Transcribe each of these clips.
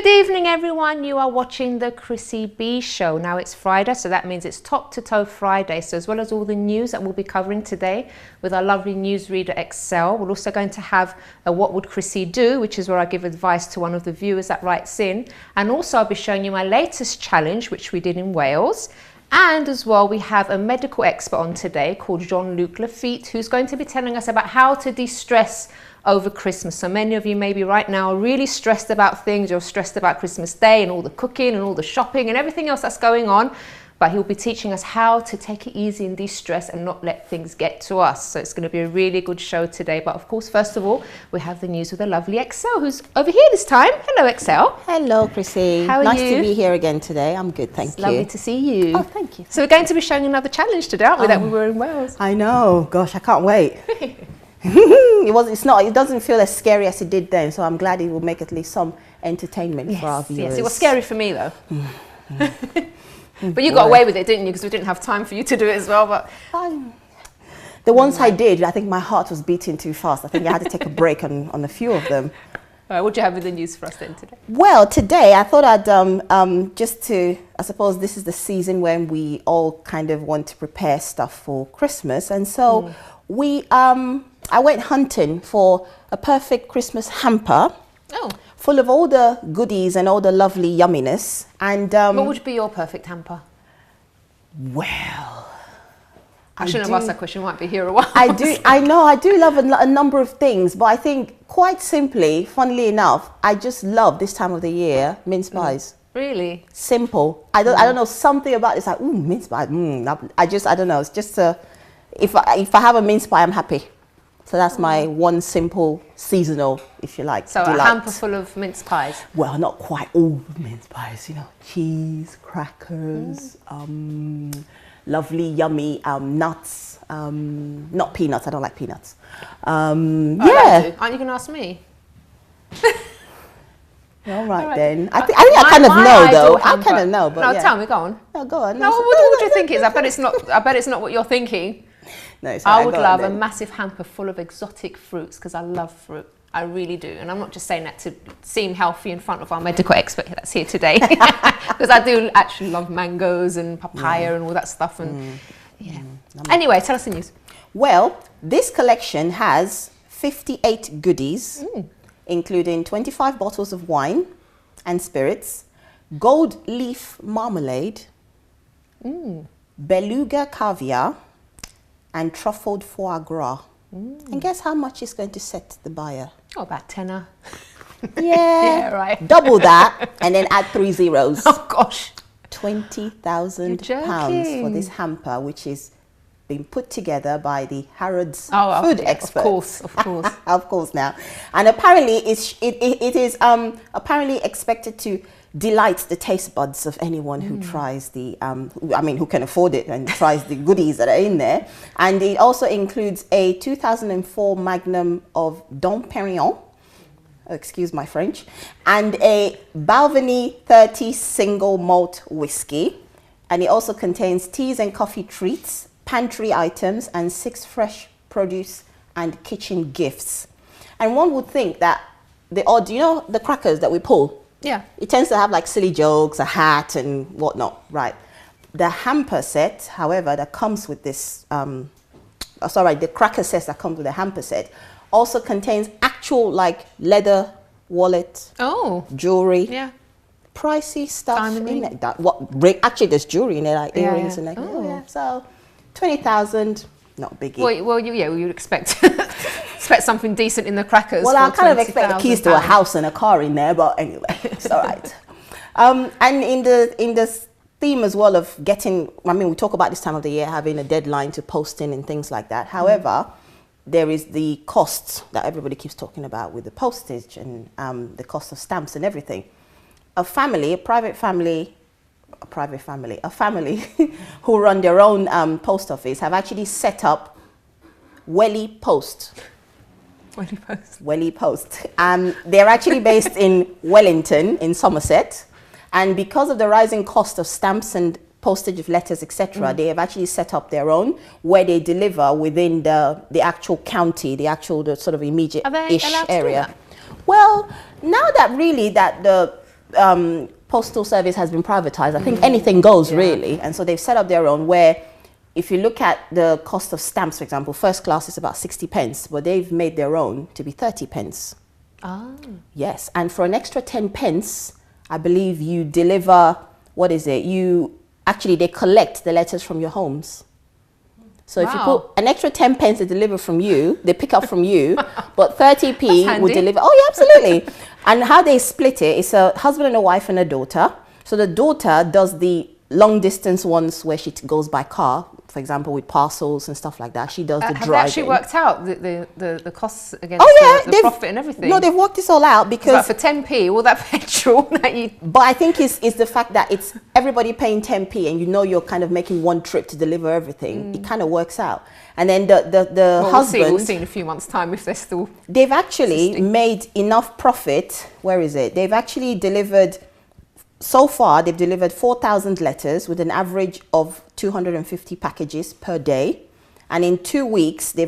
Good evening, everyone. You are watching the Chrissy B Show. Now it's Friday, so that means it's top to toe Friday. So as well as all the news that we'll be covering today with our lovely newsreader Excel, we're also going to have a What Would Chrissy Do, which is where I give advice to one of the viewers that writes in. And also I'll be showing you my latest challenge, which we did in Wales. And as well, we have a medical expert on today called Luc Lafitte, who's going to be telling us about how to de-stress over Christmas. So many of you maybe right now are really stressed about things. You're stressed about Christmas Day and all the cooking and all the shopping and everything else that's going on. But he'll be teaching us how to take it easy and de-stress and not let things get to us. So it's going to be a really good show today. But of course, first of all, we have the news with the lovely Excel, who's over here this time. Hello, Excel. Hello, Chrissy. How are you? Nice to be here again today. I'm good, thank you. Lovely to see you. Oh, thank you. So we're going to be showing another challenge today, aren't we, that we were in Wales? I know. Gosh, I can't wait. It doesn't feel as scary as it did then, so I'm glad it will make at least some entertainment for our viewers. Yes, it was scary for me though. But you got away with it, didn't you? Because we didn't have time for you to do it as well. But the ones I did, I think my heart was beating too fast. I think I had to take a break on a few of them. What do you have with the news for us then today? Well, today I thought I'd I suppose this is the season when we all kind of want to prepare stuff for Christmas, and so I went hunting for a perfect Christmas hamper. Oh. Full of all the goodies and all the lovely yumminess. And what would be your perfect hamper? Well, I shouldn't have asked that question. Might be here a while. I do love a number of things, but I think quite simply, funnily enough, I just love this time of the year mince pies. Really? Simple. I don't know, something about it's like mince pie. I don't know. It's just if I have a mince pie, I'm happy. So that's my one simple seasonal, if you like. So delight. A hamper full of mince pies? Well, not quite all mince pies, you know. Cheese, crackers, lovely, yummy nuts. Not peanuts, I don't like peanuts. Yeah. Aren't you going to ask me? All right then. I think I kind of know though. I kind of know, but no, tell me, go on. No, go on. No, what do you think it is? I bet it's not what you're thinking. No, I would love a massive hamper full of exotic fruits because I love fruit. I really do. And I'm not just saying that to seem healthy in front of our medical expert that's here today. Because I do actually love mangoes and papaya and all that stuff. And Anyway, tell us the news. Well, this collection has 58 goodies, including 25 bottles of wine and spirits, gold leaf marmalade, beluga caviar, and truffled foie gras. And guess how much it's going to set the buyer? Oh, about tenner. Yeah, right. Double that and then add 3 zeros. Oh gosh. £20,000 for this hamper, which is being put together by the Harrods food expert. Of course, of course. Of course now. And apparently it is apparently expected to delight the taste buds of anyone who tries who can afford it and tries the goodies that are in there. And it also includes a 2004 Magnum of Dom Perignon, excuse my French, and a Balvenie 30 single malt whiskey. And it also contains teas and coffee treats, pantry items, and 6 fresh produce and kitchen gifts. And one would think that the crackers that we pull, yeah, it tends to have like silly jokes, a hat and whatnot, right? The hamper set, however, that comes with this, the cracker set that comes with the hamper set also contains actual like leather wallet, jewelry, pricey stuff in it. Actually, there's jewelry in it, like earrings and like So 20,000, not biggie. Well, you'd expect something decent in the crackers. Well, I kind of expect the keys to a house and a car in there, but anyway, it's all right. And in the theme as well of getting, we talk about this time of the year having a deadline to posting and things like that. However, there is the costs that everybody keeps talking about with the postage and the cost of stamps and everything. A family who run their own post office have actually set up Welly Post. Welly Post. They're actually based in Wellington, in Somerset. And because of the rising cost of stamps and postage of letters, etc., they have actually set up their own where they deliver within the actual county, the sort of immediate-ish area. Well, now that really that postal service has been privatized. I think anything goes really. And so they've set up their own where if you look at the cost of stamps, for example, first class is about 60 pence, but they've made their own to be 30 pence. Oh. Yes. And for an extra 10 pence, I believe you deliver, what is it? They collect the letters from your homes. So if you put an extra 10 pence, they deliver from you, they pick up from you, but 30p would deliver. Oh, yeah, absolutely. And how they split it is a husband and a wife and a daughter. So the daughter does the long distance ones where she goes by car, for example, with parcels and stuff like that. She does the driving. Have they actually worked out the costs against the profit and everything? No, they've worked this all out because... But for 10p, all that petrol that you... But I think it's the fact that it's everybody paying 10p and you know you're kind of making one trip to deliver everything. It kind of works out. And then the husband... We'll see in a few months' time if they're still... They've actually made enough profit. Where is it? They've actually delivered... So far, they've delivered 4,000 letters with an average of 250 packages per day. And in 2 weeks, they've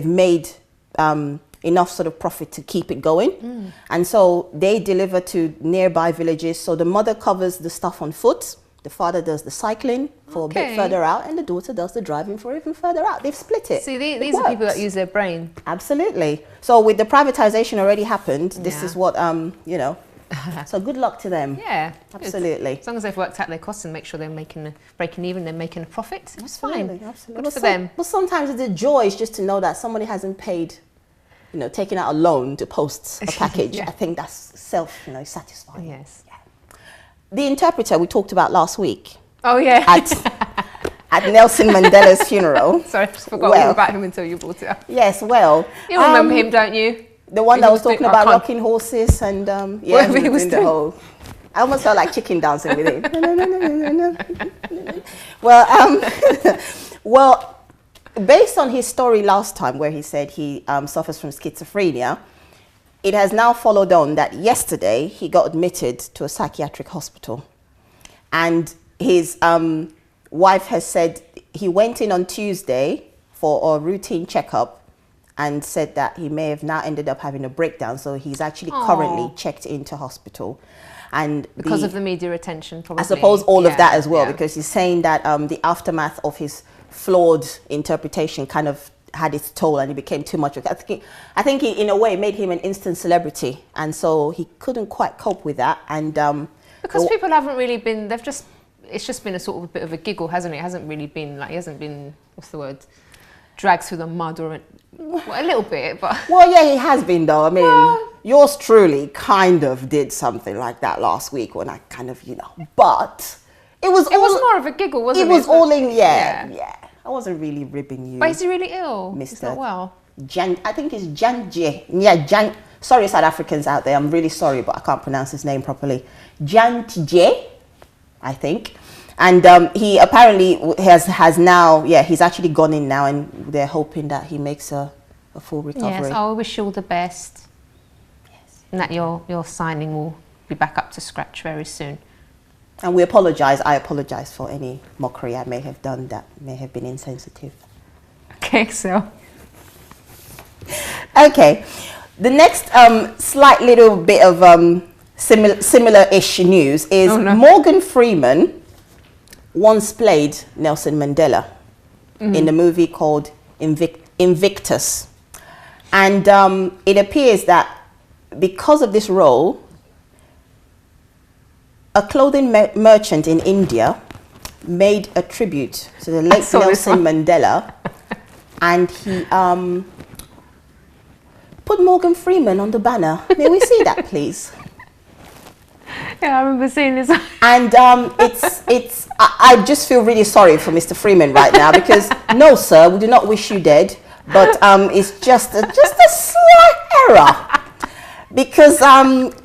made enough sort of profit to keep it going. And so they deliver to nearby villages. So the mother covers the stuff on foot. The father does the cycling for a bit further out. And the daughter does the driving for even further out. They've split it. See, these are people that use their brain. Absolutely. So with the privatization already happened, this is what, you know. So good luck to them. Yeah, absolutely. As long as they've worked out their costs and make sure they're breaking even, they're making a profit. It's fine. Absolutely. Good for them. But sometimes the joy is just to know that somebody hasn't paid, you know, taking out a loan to post a package. I think that's satisfying. Yes. Yeah. The interpreter we talked about last week. Oh yeah. At Nelson Mandela's funeral. Sorry, I just forgot all about him until you brought it up. Yes, well. You remember him, don't you? The one that was talking about rocking horses and yeah, he was the whole. I almost felt like chicken dancing with him. Well, based on his story last time, where he said he suffers from schizophrenia, it has now followed on that yesterday he got admitted to a psychiatric hospital, and his wife has said he went in on Tuesday for a routine checkup. And said that he may have now ended up having a breakdown. So he's actually currently checked into hospital. And because of the media attention, probably. I suppose all of that as well, because he's saying that the aftermath of his flawed interpretation kind of had its toll and it became too much. I think he, in a way, made him an instant celebrity. And so he couldn't quite cope with that. And because people haven't really been, it's just been a sort of a bit of a giggle, hasn't it? It hasn't really been he hasn't been, what's the word? Dragged through the mud or a little bit, but... Well, yeah, he has been, though. I mean, yours truly kind of did something like that last week when I kind of, you know... But it was more of a giggle, wasn't it? It was all in... Yeah. I wasn't really ribbing you. But is he really ill? Mr. He's not well. I think it's Janje. Yeah, sorry, South Africans out there. I'm really sorry, but I can't pronounce his name properly. Janje, I think. And he apparently has now, he's actually gone in now, and they're hoping that he makes a full recovery. Yes, I wish you all the best. Yes. And that your signing will be back up to scratch very soon. And we apologise. I apologise for any mockery I may have done that may have been insensitive. Okay, so. Okay. The next slight little bit of similar-ish news is Morgan Freeman once played Nelson Mandela in a movie called Invictus. And it appears that because of this role, a clothing merchant in India made a tribute to the late Nelson Mandela, and he put Morgan Freeman on the banner. May we see that, please? Yeah, I remember seeing this. And I just feel really sorry for Mr. Freeman right now, because no, sir, we do not wish you dead, but it's just a slight error. Because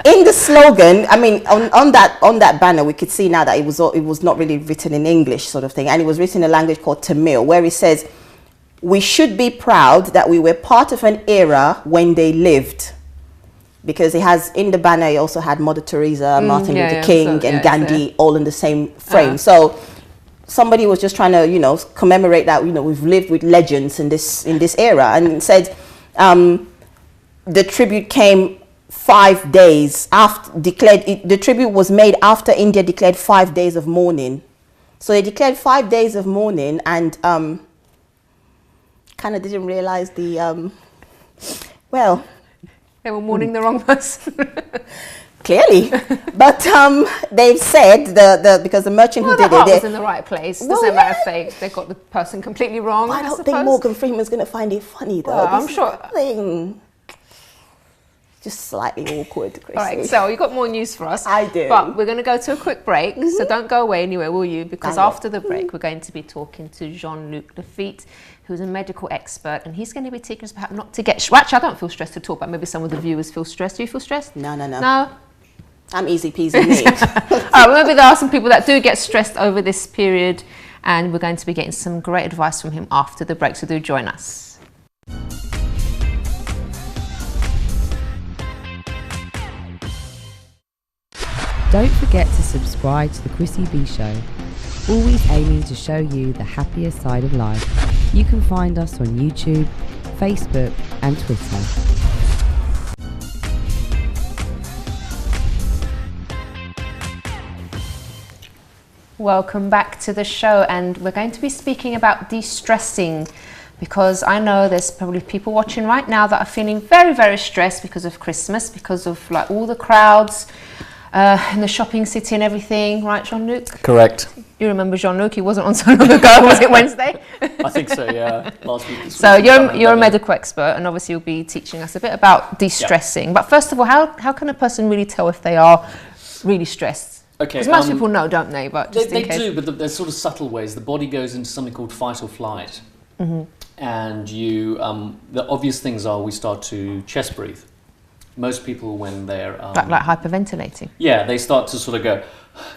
in the slogan, I mean, on that banner, we could see now that it was not really written in English sort of thing, and it was written in a language called Tamil, where it says, "We should be proud that we were part of an era when they lived." Because it has, in the banner, it also had Mother Teresa, Martin Luther King, and Gandhi all in the same frame. So somebody was just trying to, you know, commemorate that, you know, we've lived with legends in this era, and said the tribute came 5 days after the tribute was made after India declared 5 days of mourning. So they declared 5 days of mourning, and kind of didn't realize well, they were mourning the wrong person. Clearly, but they've said because the merchant who did the heart it was in the right place. Doesn't matter if they got the person completely wrong. I don't think Morgan Freeman's going to find it funny though. Well, I'm sure. Just slightly awkward, Chrissy. All right, so you got more news for us. I do. But we're going to go to a quick break, so don't go away anywhere, will you? Because after the break, we're going to be talking to Luc Lafitte, who's a medical expert, and he's going to be teaching us about not to get... Actually, I don't feel stressed at all, but maybe some of the viewers feel stressed. Do you feel stressed? No. No? I'm easy peasy, me. All right, maybe there are some people that do get stressed over this period, and we're going to be getting some great advice from him after the break, so do join us. Don't forget to subscribe to the Chrissy B Show, always aiming to show you the happier side of life. You can find us on YouTube, Facebook and Twitter. Welcome back to the show, and we're going to be speaking about de-stressing, because I know there's probably people watching right now that are feeling very, very stressed because of Christmas, because of like all the crowds in the shopping city and everything, right, Jean-Luc? Correct. You remember Jean-Luc? He wasn't on so long ago. Was it Wednesday? I think so, yeah. Last week. So you're a medical expert, and obviously you'll be teaching us a bit about de-stressing. Yeah. But first of all, how can a person really tell if they are really stressed? Okay. Because most people know, don't they? But just they do, but there's sort of subtle ways. The body goes into something called fight or flight, and you. The obvious things are we start to chest breathe. Most people, when they're... like hyperventilating? Yeah, they start to sort of go,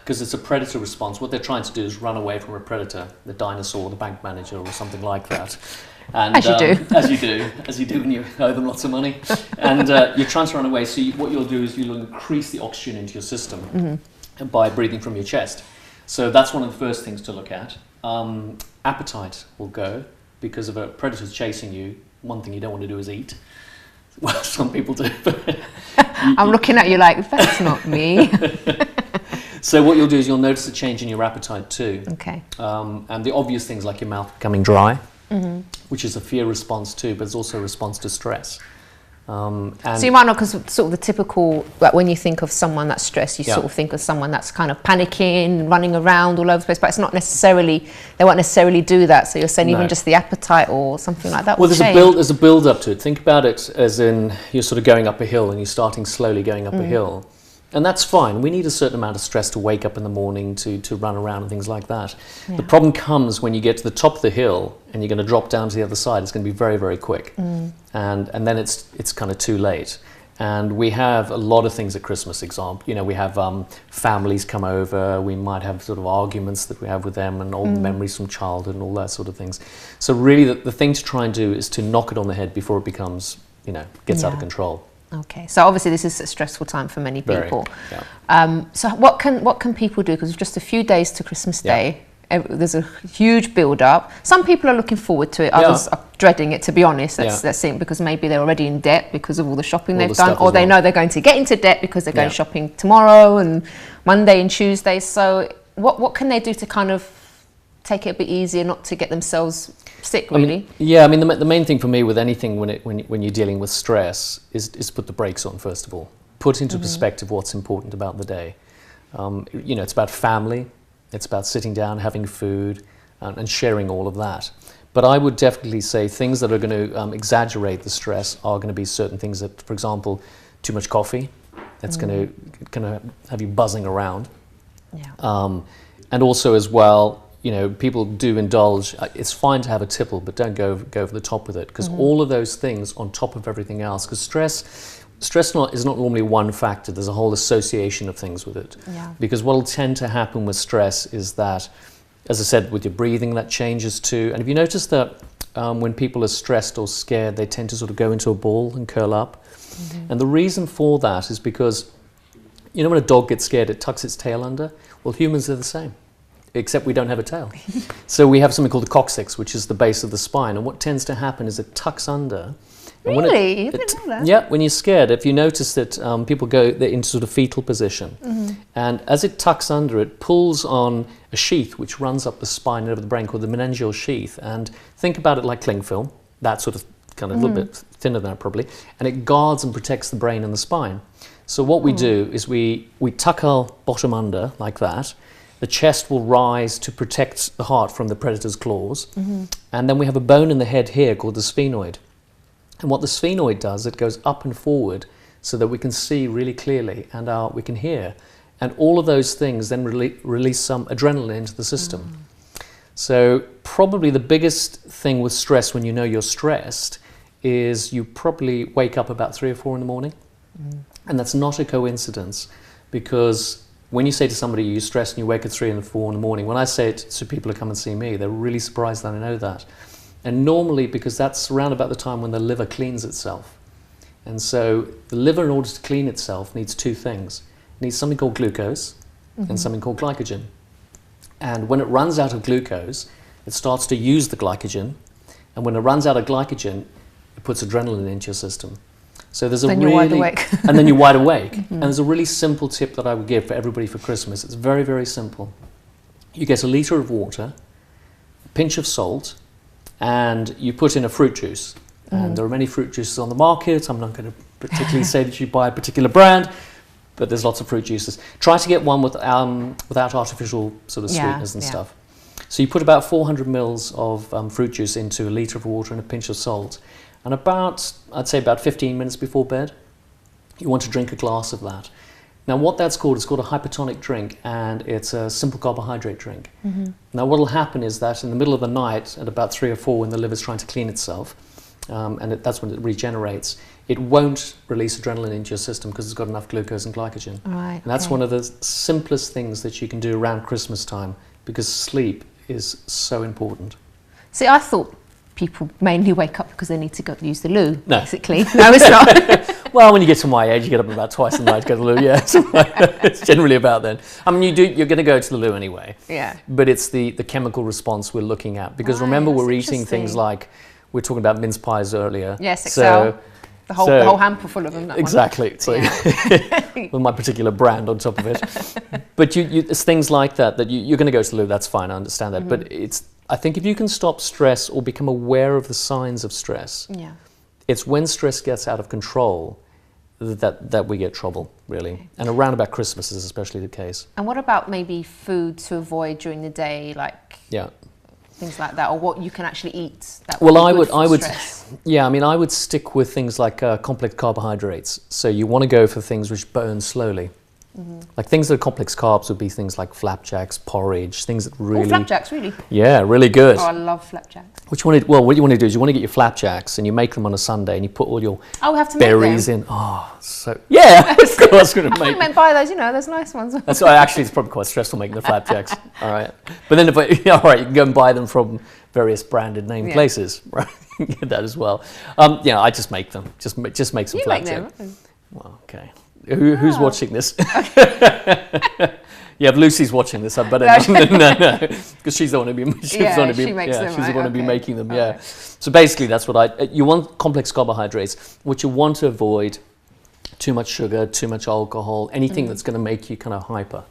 because it's a predator response. What they're trying to do is run away from a predator, the dinosaur, the bank manager, or something like that. And, as you do. As you do when you owe them lots of money. And you're trying to run away, so what you'll do is you'll increase the oxygen into your system by breathing from your chest. So that's one of the first things to look at. Appetite will go, because if a predator's chasing you, one thing you don't want to do is eat. Well, some people do. I'm looking at you like, that's not me. So what you'll do is you'll notice a change in your appetite too. Okay. And the obvious things like your mouth becoming dry, which is a fear response too, but it's also a response to stress. And so you might not, because sort of the typical, like when you think of someone that's stressed, you sort of think of someone that's kind of panicking, running around all over the place, but it's not necessarily, they won't necessarily do that. So you're saying even just the appetite or something like that. Well, there's a build up to it. Think about it as in you're sort of going up a hill and you're starting slowly going up a hill. And that's fine. We need a certain amount of stress to wake up in the morning, to run around and things like that. Yeah. The problem comes when you get to the top of the hill and you're going to drop down to the other side. It's going to be very, very quick. And then it's kind of too late. And we have a lot of things at Christmas, example. You know, we have families come over. We might have sort of arguments that we have with them and old memories from childhood and all that sort of things. So really the thing to try and do is to knock it on the head before it becomes, gets out of control. Okay, so obviously this is a stressful time for many people. Yeah. So what can people do? Because it's just a few days to Christmas Day. There's a huge build-up. Some people are looking forward to it. Others are dreading it. To be honest, that's it. Because maybe they're already in debt because of all the shopping they've done, or they know they're going to get into debt because they're going shopping tomorrow and Monday and Tuesday. So what can they do to kind of take it a bit easier, not to get themselves sick, really? The main thing for me with anything when you're dealing with stress is put the brakes on, first of all. Put into perspective what's important about the day. It's about family, it's about sitting down, having food, and sharing all of that. But I would definitely say things that are going to exaggerate the stress are going to be certain things that, for example, too much coffee, that's going to have you buzzing around. And also as well, people do indulge. It's fine to have a tipple, but don't go over the top with it, because all of those things on top of everything else, because stress is not normally one factor. There's a whole association of things with it. Because what will tend to happen with stress is that, as I said, with your breathing, that changes too. And if you notice that when people are stressed or scared, they tend to sort of go into a ball and curl up. And the reason for that is because, when a dog gets scared, it tucks its tail under. Well, humans are the same, except we don't have a tail. So we have something called the coccyx, which is the base of the spine. And what tends to happen is it tucks under, And Really? You didn't know that? Yeah, when you're scared, if you notice that people go into sort of fetal position, and as it tucks under, it pulls on a sheath which runs up the spine and over the brain called the meningeal sheath. And think about it like cling film, that sort of kind of a little bit thinner than that probably, and it guards and protects the brain and the spine. So what we do is we tuck our bottom under like that. The chest will rise to protect the heart from the predator's claws. And then we have a bone in the head here called the sphenoid. And what the sphenoid does, it goes up and forward so that we can see really clearly and we can hear. And all of those things then release some adrenaline into the system. So probably the biggest thing with stress when you know you're stressed is you probably wake up about 3 or 4 in the morning. And that's not a coincidence, because when you say to somebody you're stressed and you wake at 3 and 4 in the morning, when I say it to people who come and see me, they're really surprised that I know that. And normally, because that's around about the time when the liver cleans itself. And so the liver, in order to clean itself, needs 2 things. It needs something called glucose and something called glycogen. And when it runs out of glucose, it starts to use the glycogen. And when it runs out of glycogen, it puts adrenaline into your system. So there's then you're wide awake. And then you're wide awake. And there's a really simple tip that I would give for everybody for Christmas. It's very, very simple. You get a litre of water, a pinch of salt, and you put in a fruit juice. And there are many fruit juices on the market. I'm not going to particularly say that you buy a particular brand, but there's lots of fruit juices. Try to get one without artificial sort of sweeteners and stuff. So you put about 400 mils of fruit juice into a litre of water and a pinch of salt. And I'd say about 15 minutes before bed, you want to drink a glass of that. Now what that's called, it's called a hypertonic drink, and it's a simple carbohydrate drink. Now what will happen is that in the middle of the night, at about 3 or 4, when the liver's trying to clean itself, that's when it regenerates, it won't release adrenaline into your system because it's got enough glucose and glycogen. Right, and that's one of the simplest things that you can do around Christmas time, because sleep is so important. See, I thought people mainly wake up because they need to go use the loo, No. basically. No, it's not. Well, when you get to my age, you get up about twice a night to go to the loo. Yeah, so it's generally about then. I mean, you're going to go to the loo anyway. Yeah. But it's the chemical response we're looking at, because Right, remember, we're that's eating things interesting. like, we're talking about mince pies earlier. Yes, Excel. The whole hamper full of them. That Exactly. So with my particular brand on top of it. But it's things like that you're going to go to the loo. That's fine. I understand that. But I think if you can stop stress or become aware of the signs of stress, it's when stress gets out of control that we get trouble, really. And around about Christmas is especially the case. And what about maybe food to avoid during the day, like things like that, or what you can actually eat? That would be good for stress? Yeah, I mean, I would stick with things like complex carbohydrates. So you want to go for things which burn slowly. Like things that are complex carbs would be things like flapjacks, porridge, things that really... Oh, flapjacks, really? Yeah, really good. Oh, I love flapjacks. What you want to do is you want to get your flapjacks and you make them on a Sunday and you put all your we have to berries make them. in. Oh, so... Yeah, of course we're going to I make think meant buy those, those nice ones. That's why actually it's probably quite stressful making the flapjacks. All right. But then, all right, you can go and buy them from various branded name places. Right, you can get that as well. I just make them. Just make some You make them. flapjacks. Well, okay. Who's watching this? Yeah, if Lucy's watching this, I better no, because she's the one who be makes them, she's the right? one who be Okay. making them. Yeah. So basically, that's what you want complex carbohydrates. What you want to avoid: too much sugar, too much alcohol, anything that's going to make you kind of hyper.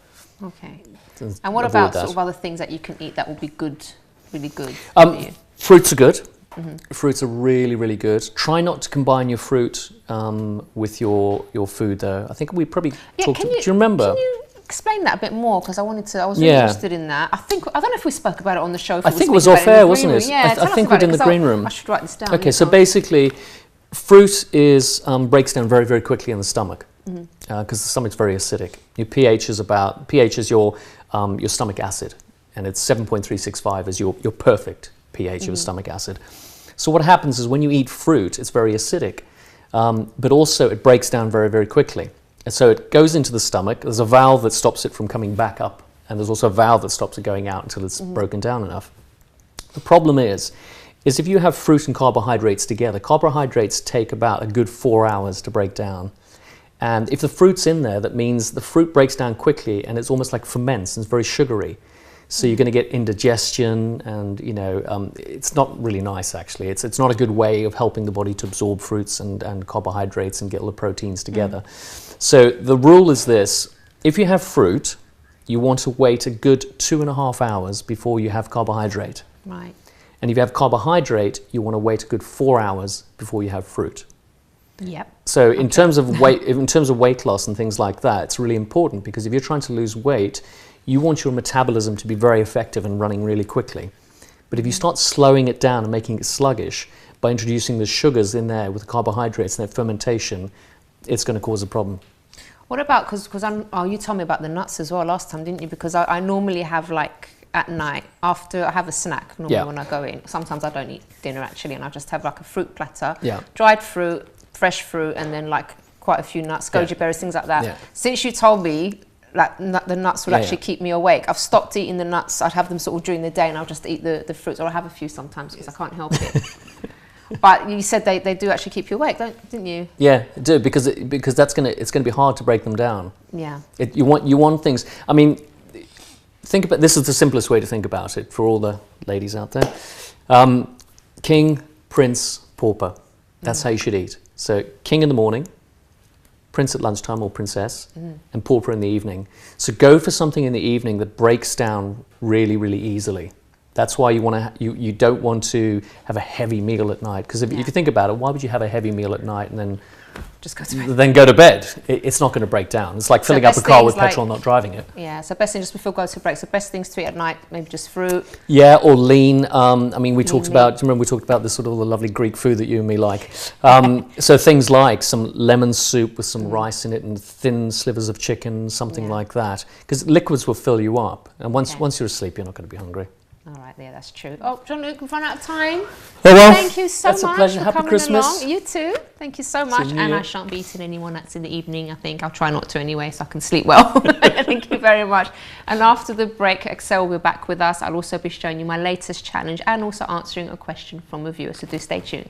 Okay. So And what avoid about that. sort of other things that you can eat that will be good, really good for you? Fruits are good. Fruits are really, really good. Try not to combine your fruit with your food, though. I think we probably talked. Do you remember? Can you explain that a bit more? Because I was really interested in that. I don't know if we spoke about it on the show. I think it was off air, wasn't it? Yeah, I think we did in the green room. I should write this down. Okay, so basically, fruit breaks down very, very quickly in the stomach because the stomach's very acidic. Your pH is your stomach acid, and it's 7.365 is your perfect pH of a stomach acid. So what happens is when you eat fruit, it's very acidic, but also it breaks down very, very quickly. And so it goes into the stomach. There's a valve that stops it from coming back up, and there's also a valve that stops it going out until it's broken down enough. The problem is if you have fruit and carbohydrates together, carbohydrates take about a good 4 hours to break down. And if the fruit's in there, that means the fruit breaks down quickly and it's almost like ferments and it's very sugary. So you're going to get indigestion, and it's not really nice actually. It's not a good way of helping the body to absorb fruits and carbohydrates and get all the proteins together. So the rule is this: if you have fruit, you want to wait a good 2.5 hours before you have carbohydrate. Right. And if you have carbohydrate, you want to wait a good 4 hours before you have fruit. Yep. So in terms of weight loss and things like that, it's really important, because if you're trying to lose weight, you want your metabolism to be very effective and running really quickly. But if you start slowing it down and making it sluggish by introducing the sugars in there with the carbohydrates and their fermentation, it's going to cause a problem. What about, because you told me about the nuts as well last time, didn't you? Because I normally have, like, at night, after I have a snack, normally when I go in. Sometimes I don't eat dinner actually, and I just have like a fruit platter, dried fruit, fresh fruit, and then like quite a few nuts, goji berries, things like that. Since you told me like the nuts will actually keep me awake, I've stopped eating the nuts. I'd have them sort of during the day, and I'll just eat the fruits, or I have a few sometimes because I can't help it. But you said they do actually keep you awake, didn't you? Yeah, it do, because it's gonna be hard to break them down. Yeah. You want things. I mean, think about this is the simplest way to think about it for all the ladies out there. King, prince, pauper. That's how you should eat. So king in the morning, prince at lunchtime or princess, and pauper in the evening. So go for something in the evening that breaks down really, really easily. That's why you don't want to have a heavy meal at night, because if you think about it, why would you have a heavy meal at night and then just go to bed? Then go to bed? It's not going to break down. It's like filling up a car with petrol, not driving it. Yeah. So best thing just before go to break. So best things to eat at night, maybe just fruit. Yeah, or lean. I mean, we talked about. Do you remember we talked about this sort of the lovely Greek food that you and me like? So things like some lemon soup with some rice in it and thin slivers of chicken, something like that, because liquids will fill you up, and once you're asleep, you're not going to be hungry. All right, yeah, that's true. Oh, Jean-Luc, we've run out of time. Oh well, thank you so much a pleasure. for Happy coming Christmas. along. You too. Thank you so much. And I shan't be eating any more nuts in the evening. I think I'll try not to anyway, so I can sleep well. Thank you very much. And after the break, Excel will be back with us. I'll also be showing you my latest challenge and also answering a question from a viewer. So do stay tuned.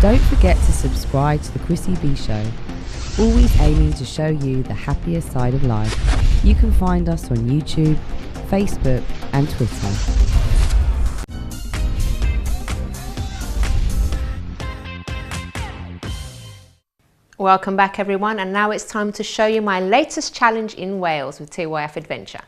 Don't forget to subscribe to the Chrissy B Show. Always aiming to show you the happier side of life. You can find us on YouTube, Facebook and Twitter. Welcome back everyone, and now it's time to show you my latest challenge in Wales with TYF Adventure.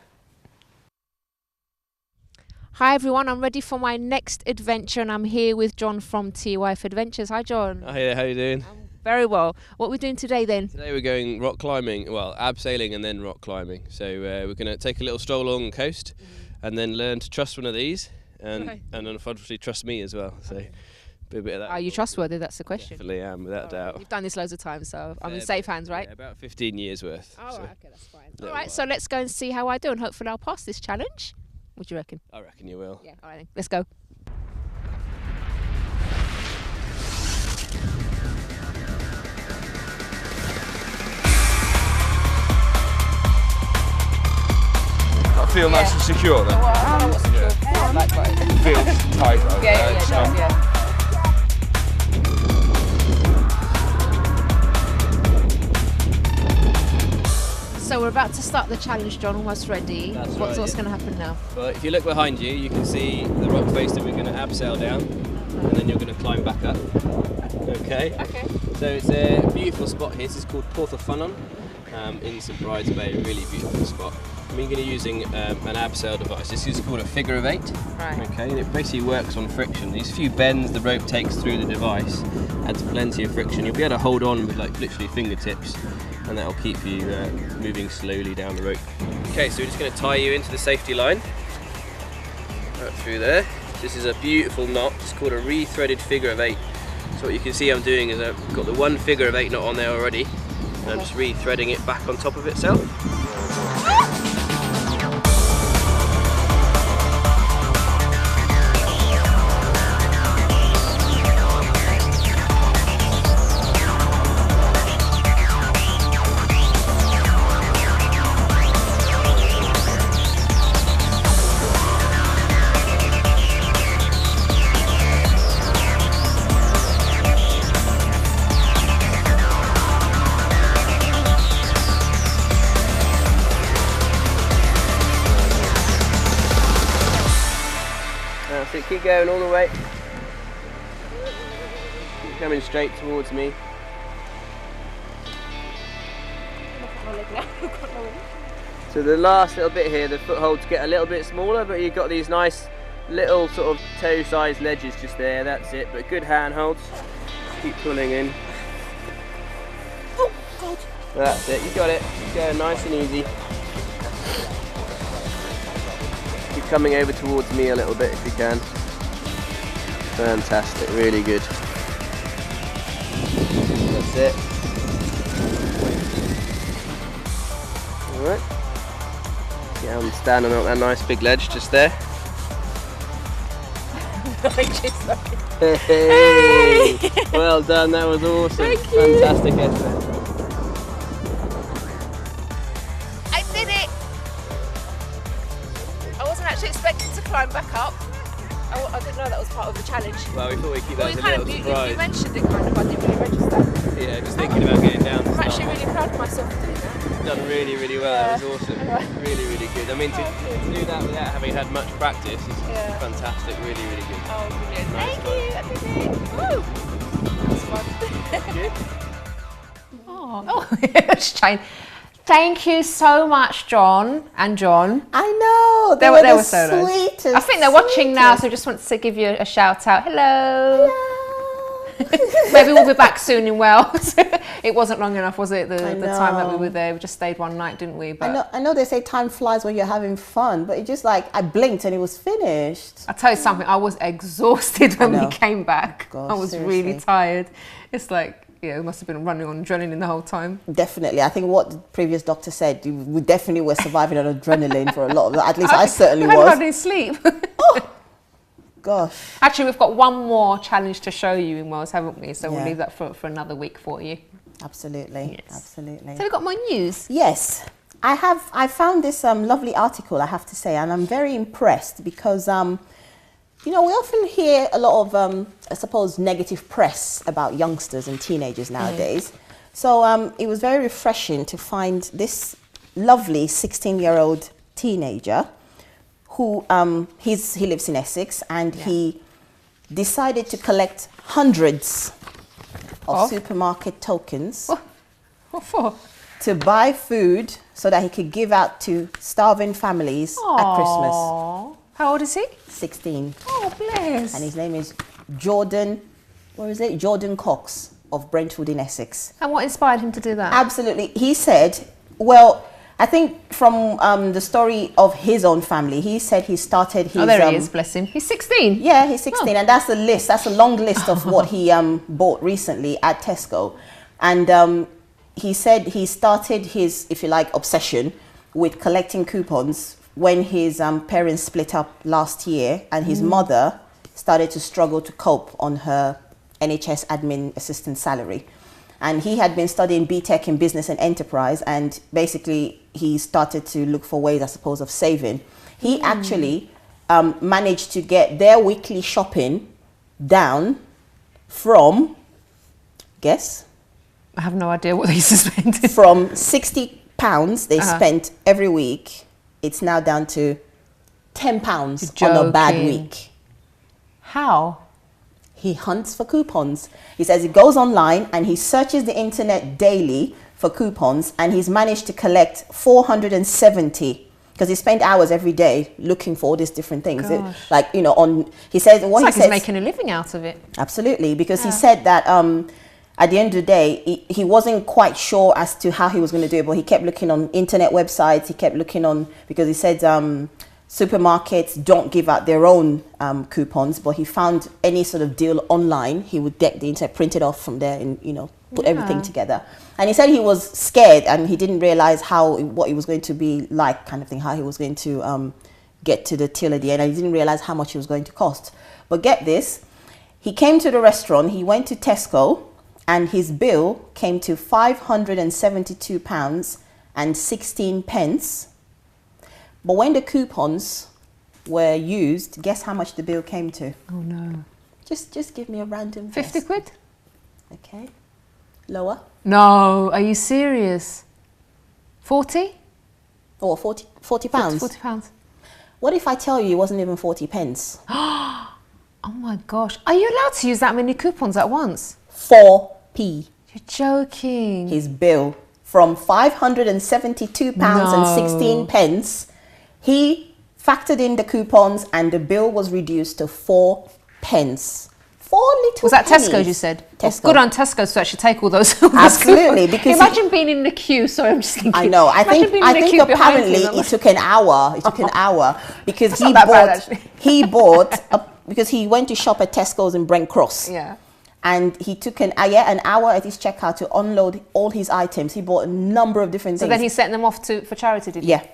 Hi everyone, I'm ready for my next adventure and I'm here with John from TYF Adventures. Hi John. Hi there, how you doing? Very well. What are we doing today then? Today we're going rock climbing, well, abseiling and then rock climbing. So we're going to take a little stroll along the coast and then learn to trust one of these and unfortunately trust me as well. So be a bit of that. Are you trustworthy? That's the question. Definitely am, without a doubt. You've done this loads of times, so I'm in safe hands, right? Yeah, about 15 years worth. Oh, so right, okay, that's fine. All right, so let's go and see how I do and hopefully I'll pass this challenge. What do you reckon? I reckon you will. Yeah, all right then, let's go. I feel nice and secure then. Feels tight. Yeah. So we're about to start the challenge, John, almost ready. That's what's right, going to happen now? Well, if you look behind you, you can see the rock face that we're going to abseil down and then you're going to climb back up. Okay. So it's a beautiful spot here. This is called Porth of Ffynnon in St Bride's Bay, a really beautiful spot. We're going to be using an abseil device. This is called a figure of 8. Right. Okay, and it basically works on friction. These few bends the rope takes through the device adds plenty of friction. You'll be able to hold on with like literally fingertips, and that'll keep you moving slowly down the rope. Okay, so we're just going to tie you into the safety line, right through there. This is a beautiful knot. It's called a re-threaded figure of 8. So what you can see I'm doing is I've got the one figure of 8 knot on there already, and I'm just re-threading it back on top of itself. That's it, keep going all the way. Keep coming straight towards me. So the last little bit here, the footholds get a little bit smaller, but you've got these nice little sort of toe-sized ledges just there, that's it. But good handholds. Keep pulling in. Oh, God. That's it, you got it. Keep going nice and easy. Keep coming over towards me a little bit if you can. Fantastic, really good. That's it. Alright. Yeah, I'm standing on that nice big ledge just there. Hey! Well done, that was awesome. Thank you. Fantastic effort. I did it! I wasn't actually expecting to climb back up. I didn't know that was part of the challenge. Well, we thought we'd keep Well, that as a you, kind little of, surprise. you mentioned it kind of, I didn't really register. Yeah, just thinking about getting down to I'm start actually off. really proud of myself for doing that. Done really, really well. That was awesome. Really, really good. I mean, to do that without having had much practice is fantastic. Really, really good. Oh, brilliant. Nice Thank one. you. That's amazing. Woo! That's fun. Oh, Shane. Thank you so much, John and John. I know. They were were the so nice. sweetest. I think they're watching now, sweetest. so just want to give you a shout out. Hello. Hello. Maybe we'll be back soon in Wales. It wasn't long enough, was it? The time that we know. were there. We just stayed one night, didn't we? But I know they say time flies when you're having fun, but it just like, I blinked and it was finished. I'll tell you something, I was exhausted when we know. came back. Gosh, I was seriously. really tired. It's like, yeah, we must have been running on adrenaline the whole time. Definitely. I think what the previous doctor said, we definitely were surviving on adrenaline for a lot of that. At least I certainly I was. hardly sleep. Gosh. Actually, we've got one more challenge to show you in Wales, haven't we? So we'll Yeah. leave that for another week for you. Absolutely. Yes. Absolutely. So we've got more news. Yes, I found this lovely article, I have to say, and I'm very impressed because, you know, we often hear a lot of, I suppose, negative press about youngsters and teenagers nowadays. So it was very refreshing to find this lovely 16-year-old teenager who he lives in Essex, and he decided to collect hundreds of supermarket tokens. What for? To buy food so that he could give out to starving families at Christmas. Aww. How old is he? 16. Oh, bless. And his name is Jordan, Jordan Cox of Brentwood in Essex. And what inspired him to do that? Absolutely. He said, well, I think from the story of his own family, he said he started his... Oh, there he is, bless him. He's 16. Yeah, he's 16, and that's the list. That's a long list of what he bought recently at Tesco. And he said he started his, if you like, obsession with collecting coupons when his parents split up last year, and his mother started to struggle to cope on her NHS admin assistant salary. And he had been studying BTEC in business and enterprise, and basically he started to look for ways, I suppose, of saving. He actually managed to get their weekly shopping down from, guess? I have no idea what they used to spend. From £60 they spent every week, it's now down to £10 on a bad joking. week. How? He hunts for coupons. He says he goes online and he searches the internet daily for coupons, and he's managed to collect 470 because he spent hours every day looking for all these different things. Like, you know, he says what It's like he he's says, making a living out of it. absolutely, because he said that at the end of the day, he wasn't quite sure as to how he was going to do it, but he kept looking on internet websites. He kept looking on, because he said supermarkets don't give out their own coupons, but he found any sort of deal online, he would get the internet, print it off from there, and, you know, put everything together. And he said he was scared and he didn't realize what it was going to be like, kind of thing, how he was going to get to the till at the end, and he didn't realize how much it was going to cost. But get this, he came to the restaurant, he went to Tesco, and his bill came to £572.16. But when the coupons were used, guess how much the bill came to? Oh no. Just give me a random 50 guess. quid? Okay. Lower? No, are you serious? 40? Or 40 pounds? 40 pounds. What if I tell you it wasn't even 40 pence? Oh my gosh. Are you allowed to use that many coupons at once? 4p. You're joking. His bill from £572.16. He factored in the coupons and the bill was reduced to 4 pence. 4 little Was that pennies. Tesco's you said? Tesco. Good on Tesco's to actually take all those. Absolutely, because imagine being in the queue. Sorry, I'm just thinking. I know. I think apparently it took an hour. It took an hour because That's not that bad, actually. Because he went to shop at Tesco's in Brent Cross. Yeah. And he took an hour at his checkout to unload all his items. He bought a number of different things. So then he sent them off for charity, did he? Yeah.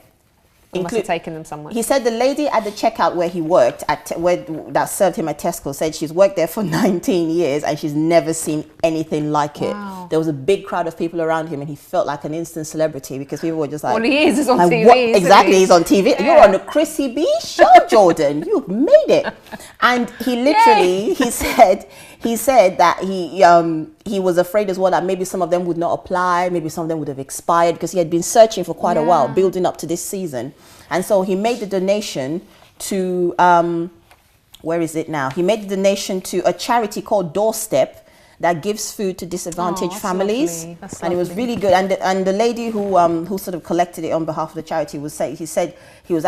He must have taken them somewhere. He said the lady at the checkout where he worked, that served him at Tesco, said she's worked there for 19 years and she's never seen anything like it. There was a big crowd of people around him and he felt like an instant celebrity because people were just like... Well, he is on like, TV, what? isn't Exactly, he? he's on TV. Yeah. You're on the Chrissy B Show, Jordan. You've made it. And he literally, he said that he was afraid as well that maybe some of them would not apply, maybe some of them would have expired because he had been searching for quite a while, building up to this season. And so he made the donation to, where is it now? He made the donation to a charity called Doorstep that gives food to disadvantaged families. That's and it was really good. And the lady who sort of collected it on behalf of the charity she said she was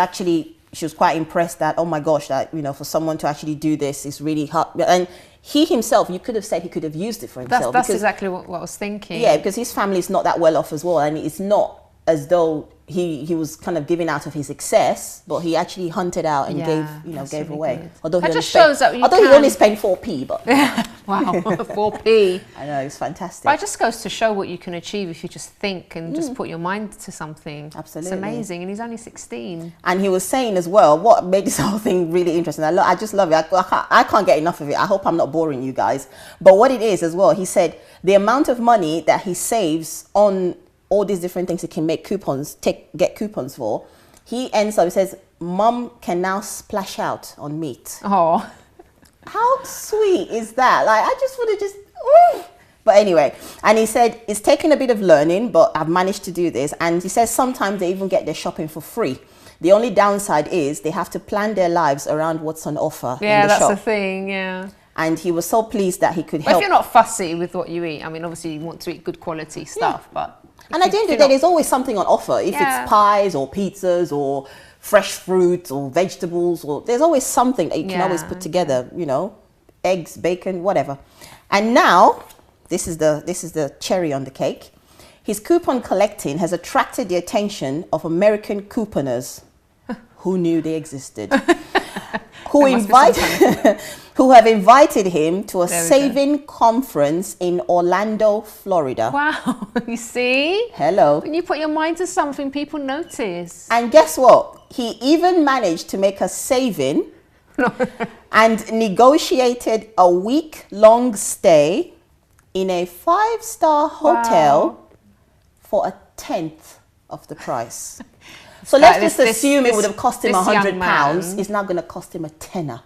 quite impressed that, oh my gosh, that, for someone to actually do this is really hard. And he himself, you could have said he could have used it for himself. That's exactly what I was thinking. Yeah, because his family is not that well off as well. And it's not as though he was kind of giving out of his excess, but he actually hunted out and gave really away. good. Although That he just shows that he only spent 4p, but wow, 4p. I know, it's fantastic. But it just goes to show what you can achieve if you just think and just put your mind to something. Absolutely. It's amazing, and he's only 16. And he was saying as well, what made this whole thing really interesting, I just love it. I can't get enough of it. I hope I'm not boring you guys. But what it is as well, he said the amount of money that he saves on all these different things he can make get coupons for, he ends up, he says, Mum can now splash out on meat. Oh. How sweet is that? Like, I just want to But anyway, and he said, it's taken a bit of learning, but I've managed to do this. And he says sometimes they even get their shopping for free. The only downside is they have to plan their lives around what's on offer in the shop. Yeah, that's the thing, yeah. And he was so pleased that he could But help. if you're not fussy with what you eat, I mean, obviously you want to eat good quality stuff, but... And at the end of the day, there's always something on offer. If it's pies or pizzas or fresh fruit or vegetables, or there's always something that you can always put together, eggs, bacon, whatever. And now, this is the cherry on the cake. His coupon collecting has attracted the attention of American couponers who knew they existed. who have invited him to a saving conference in Orlando, Florida. Wow, you see? Hello. When you put your mind to something, people notice. And guess what? He even managed to make a saving and negotiated a week-long stay in a 5-star hotel for a 10th of the price. So let's just assume it would have cost him £100. It's now going to cost him a tenner.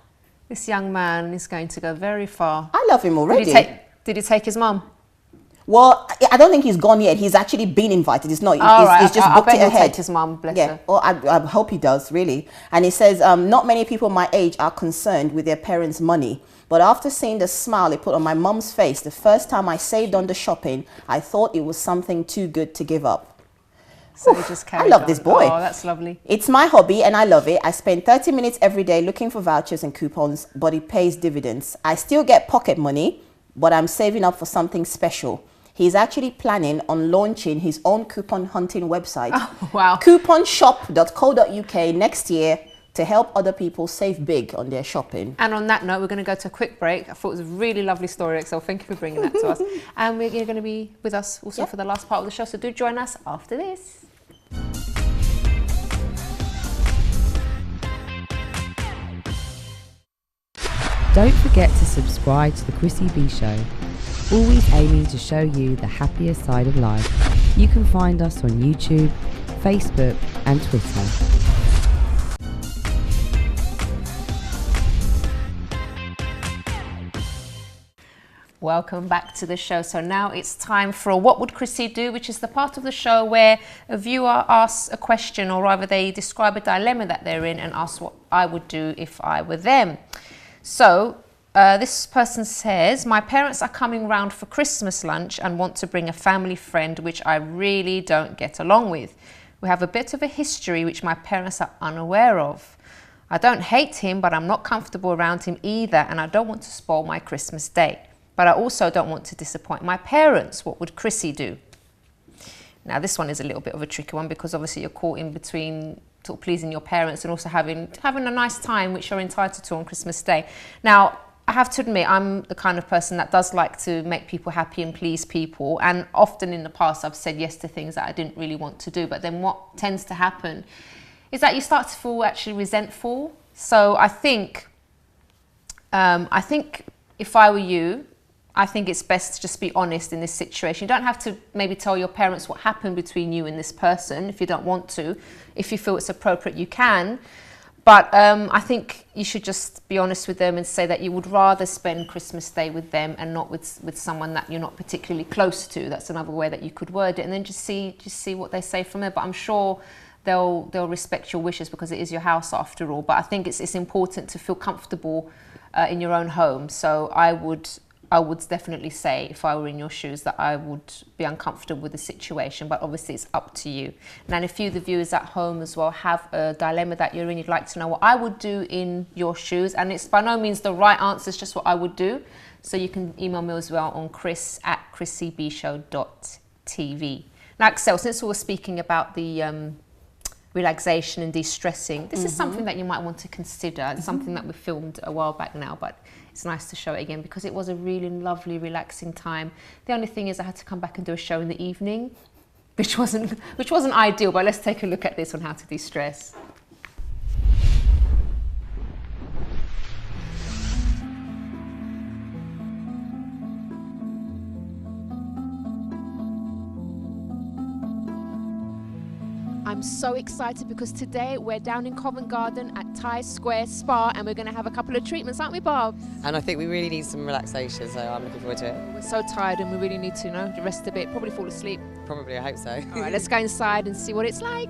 This young man is going to go very far. I love him already. Did he take his mum? Well, I don't think he's gone yet. He's actually been invited. It's not. He's just booked it ahead. He'll take his mum, bless her. Well, I hope he does, really. And he says, not many people my age are concerned with their parents' money. But after seeing the smile it put on my mum's face the first time I saved on the shopping, I thought it was something too good to give up. So he just carried I love on. this boy. Oh, that's lovely. It's my hobby and I love it. I spend 30 minutes every day looking for vouchers and coupons, but it pays dividends. I still get pocket money, but I'm saving up for something special. He's actually planning on launching his own coupon hunting website. Oh, wow. Couponshop.co.uk next year to help other people save big on their shopping. And on that note, we're going to go to a quick break. I thought it was a really lovely story, Excel. Thank you for bringing that to us. And you're going to be with us also for the last part of the show. So do join us after this. Don't forget to subscribe to the Chrissy B Show, always aiming to show you the happier side of life. You can find us on YouTube, Facebook and Twitter. Welcome back to the show. So now it's time for a What Would Chrissy Do, which is the part of the show where a viewer asks a question, or rather they describe a dilemma that they're in and ask what I would do if I were them. So this person says, my parents are coming round for Christmas lunch and want to bring a family friend which I really don't get along with. We have a bit of a history which my parents are unaware of. I don't hate him, but I'm not comfortable around him either, and I don't want to spoil my Christmas day. But I also don't want to disappoint my parents. What would Chrissy do? Now, this one is a little bit of a tricky one because obviously you're caught in between sort of pleasing your parents and also having a nice time, which you're entitled to on Christmas Day. Now, I have to admit, I'm the kind of person that does like to make people happy and please people. And often in the past, I've said yes to things that I didn't really want to do. But then what tends to happen is that you start to feel actually resentful. So I think if I were you, I think it's best to just be honest in this situation. You don't have to maybe tell your parents what happened between you and this person if you don't want to. If you feel it's appropriate, you can. But I think you should just be honest with them and say that you would rather spend Christmas Day with them and not with someone that you're not particularly close to. That's another way that you could word it, and then just see what they say from there. But I'm sure they'll respect your wishes because it is your house after all. But I think it's important to feel comfortable in your own home. So I would definitely say, if I were in your shoes, that I would be uncomfortable with the situation, but obviously it's up to you. And if you, the viewers at home as well, have a dilemma that you're in, you'd like to know what I would do in your shoes, and it's by no means the right answer, it's just what I would do. So you can email me as well on chris@chrissybshow.tv. Now, Excel, since we were speaking about the relaxation and de-stressing, this is something that you might want to consider. It's something that we filmed a while back now, but it's nice to show it again because it was a really lovely, relaxing time. The only thing is I had to come back and do a show in the evening, which wasn't ideal, but let's take a look at this on how to de-stress. I'm so excited because today we're down in Covent Garden at Thai Square Spa and we're going to have a couple of treatments, aren't we, Bob? And I think we really need some relaxation, so I'm looking forward to it. We're so tired and we really need to, rest a bit, probably fall asleep. Probably, I hope so. All right, let's go inside and see what it's like.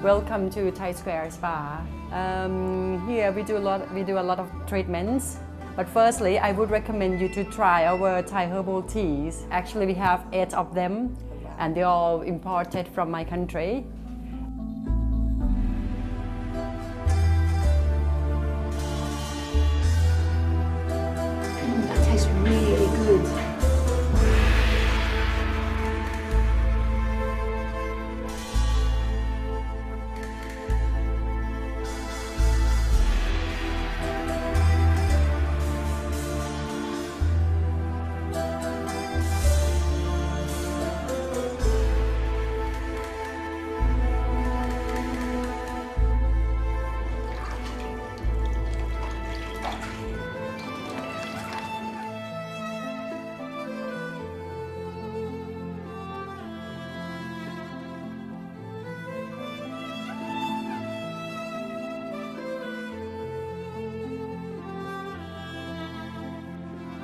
Welcome to Thai Square Spa. Here we do a lot of treatments. But firstly, I would recommend you to try our Thai herbal teas. Actually, we have 8 of them, and they're all imported from my country. That tastes really good.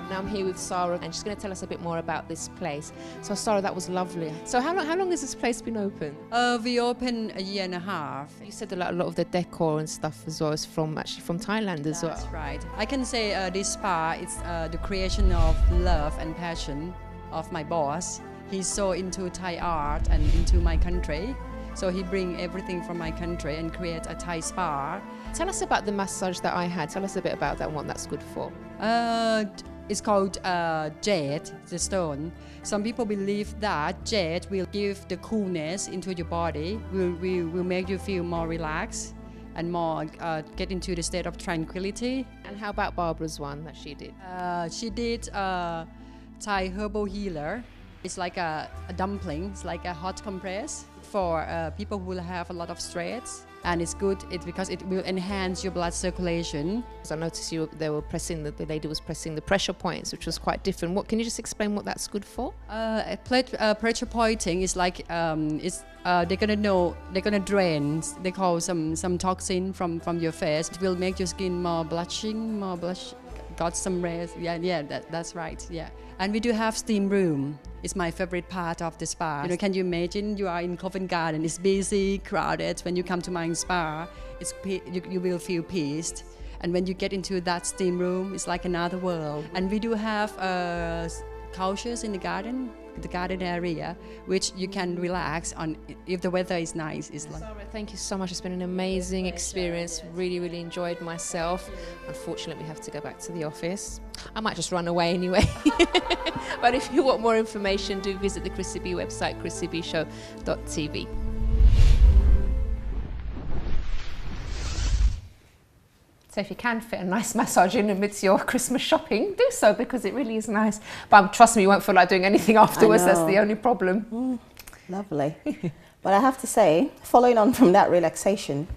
Now I'm here with Sarah and she's going to tell us a bit more about this place. So Sarah, that was lovely. So how long has this place been open? We opened a year and a half. You said a lot of the decor and stuff as well is from Thailand as well. That's right. I can say this spa is the creation of love and passion of my boss. He's so into Thai art and into my country. So he brings everything from my country and create a Thai spa. Tell us about the massage that I had. Tell us a bit about that one that's good for. It's called jade, the stone. Some people believe that jade will give the coolness into your body, will make you feel more relaxed and more get into the state of tranquility. And how about Barbara's one that she did? She did Thai herbal healer. It's like a dumpling, it's like a hot compress for people who have a lot of stress and it's good because it will enhance your blood circulation. I noticed the lady was pressing the pressure points, which was quite different. What can you just explain what that's good for? Pressure pointing is like they're gonna drain. They call some toxin from your face. It will make your skin more blushing, got some rays. Yeah, that's right. Yeah, and we do have steam room. It's my favorite part of the spa. You know, can you imagine you are in Covent Garden? It's busy, crowded. When you come to my spa, you will feel peace. And when you get into that steam room, it's like another world. And we do have couches in the garden area, which you can relax on if the weather is nice. Sarah, thank you so much. It's been an amazing experience. Really, really enjoyed myself. Unfortunately, we have to go back to the office. I might just run away anyway. But if you want more information, do visit the Chrissy B website, chrissybshow.tv. So if you can fit a nice massage in amidst your Christmas shopping, do so, because it really is nice. But trust me, you won't feel like doing anything afterwards. That's the only problem. Lovely. But I have to say, following on from that relaxation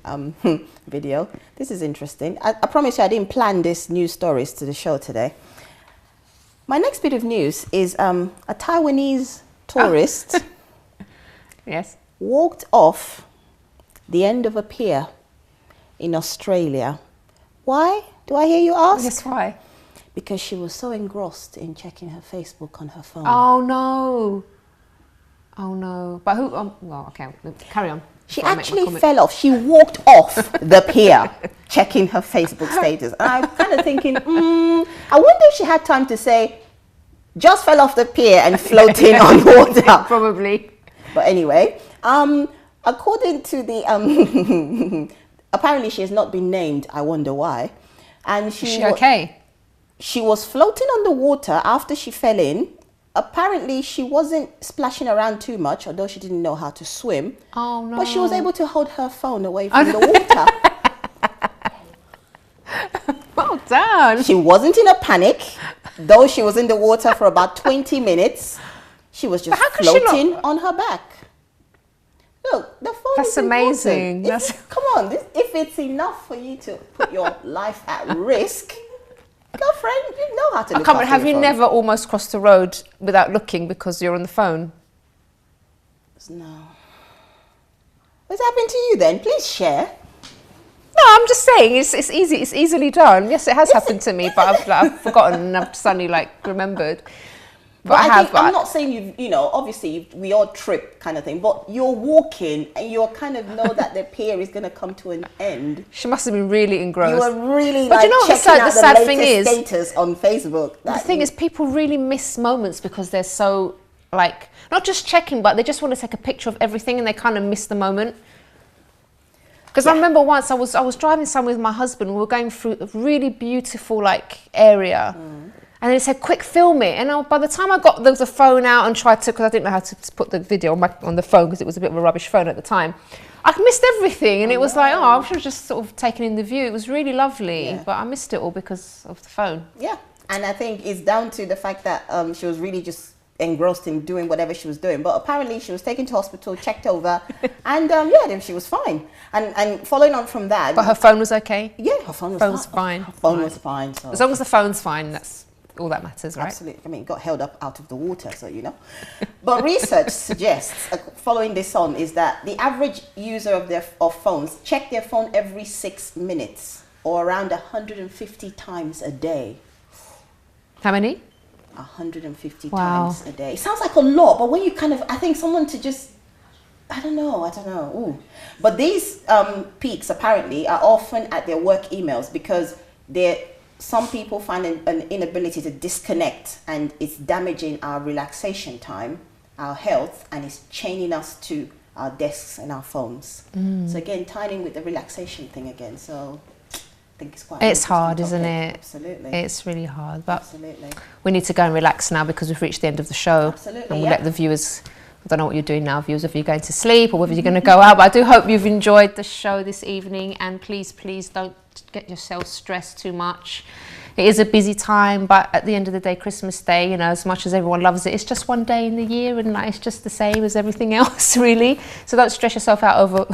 video, this is interesting. I promise you I didn't plan this news stories to the show today. My next bit of news is a Taiwanese tourist yes, walked off the end of a pier in Australia. Why, do I hear you ask? Yes, why? Because she was so engrossed in checking her Facebook on her phone. Oh no. Oh no. But who, well, okay, carry on. She actually fell off. She walked off the pier checking her Facebook status. And I'm kind of thinking, I wonder if she had time to say, just fell off the pier and floating on water. Probably. But anyway, according to the, apparently she has not been named. I wonder why. And is she okay? She was floating on the water after she fell in. Apparently she wasn't splashing around too much, although she didn't know how to swim. Oh no. But she was able to hold her phone away from the water. Well done. She wasn't in a panic, though she was in the water for about 20 minutes. She was just floating on her back. Look, the phone That's is amazing. Come on, if it's enough for you to put your life at risk, girlfriend, you know how to look after Have your you phone. never almost crossed the road without looking because you're on the phone? No. What's happened to you then? Please share. No, I'm just saying it's easy. It's easily done. Yes, it has happened to me, but I've forgotten and I've suddenly remembered. But I'm not saying you know, obviously we all trip kind of thing, but you're walking and you're kind of know that the pier is going to come to an end. She must have been really engrossed. You were really but you know what the sad thing is? Status on Facebook. The thing is, people really miss moments because they're so not just checking, but they just want to take a picture of everything and they kind of miss the moment. Because I remember once I was driving somewhere with my husband. We were going through a really beautiful area. And it said, quick, film it. And by the time I got the phone out and tried to, because I didn't know how to put the video on the phone because it was a bit of a rubbish phone at the time, I missed everything. And it was I should have just sort of taken in the view. It was really lovely, but I missed it all because of the phone. Yeah, and I think it's down to the fact that she was really just engrossed in doing whatever she was doing. But apparently she was taken to hospital, checked over, and then she was fine. And following on from that. But her phone was okay? Yeah, her phone was fine. Her phone was fine. So. As long as the phone's fine, that's all that matters, right? Absolutely. I mean, it got held up out of the water, so you know. But research suggests, following this on, is that the average user of phones check their phone every 6 minutes, or around 150 times a day. How many? 150 times a day. It sounds like a lot, but when you I think someone to just, I don't know. Ooh. But these peaks apparently are often at their work emails because some people find an inability to disconnect, and it's damaging our relaxation time, our health, and it's chaining us to our desks and our phones. So again, tying in with the relaxation thing again. So I think it's quite. It's hard, isn't it? Absolutely. It's really hard, but absolutely. We need to go and relax now because we've reached the end of the show. Absolutely. And we'll let the viewers. I don't know what you're doing now, viewers, if you're going to sleep or whether you're going to go out. But I do hope you've enjoyed the show this evening. And please don't get yourself stressed too much. It is a busy time, but at the end of the day, Christmas Day, as much as everyone loves it, it's just one day in the year and it's just the same as everything else, really. So don't stress yourself out over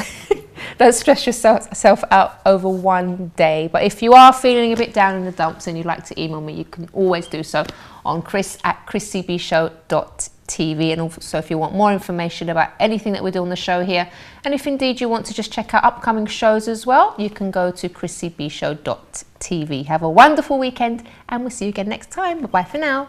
don't stress yourself out over one day. But if you are feeling a bit down in the dumps and you'd like to email me, you can always do so on chris@chrissybshow.tv. And also if you want more information about anything that we do on the show here, and if indeed you want to just check out upcoming shows as well, you can go to chrissybshow.tv. Have a wonderful weekend and we'll see you again next time. Bye bye for now.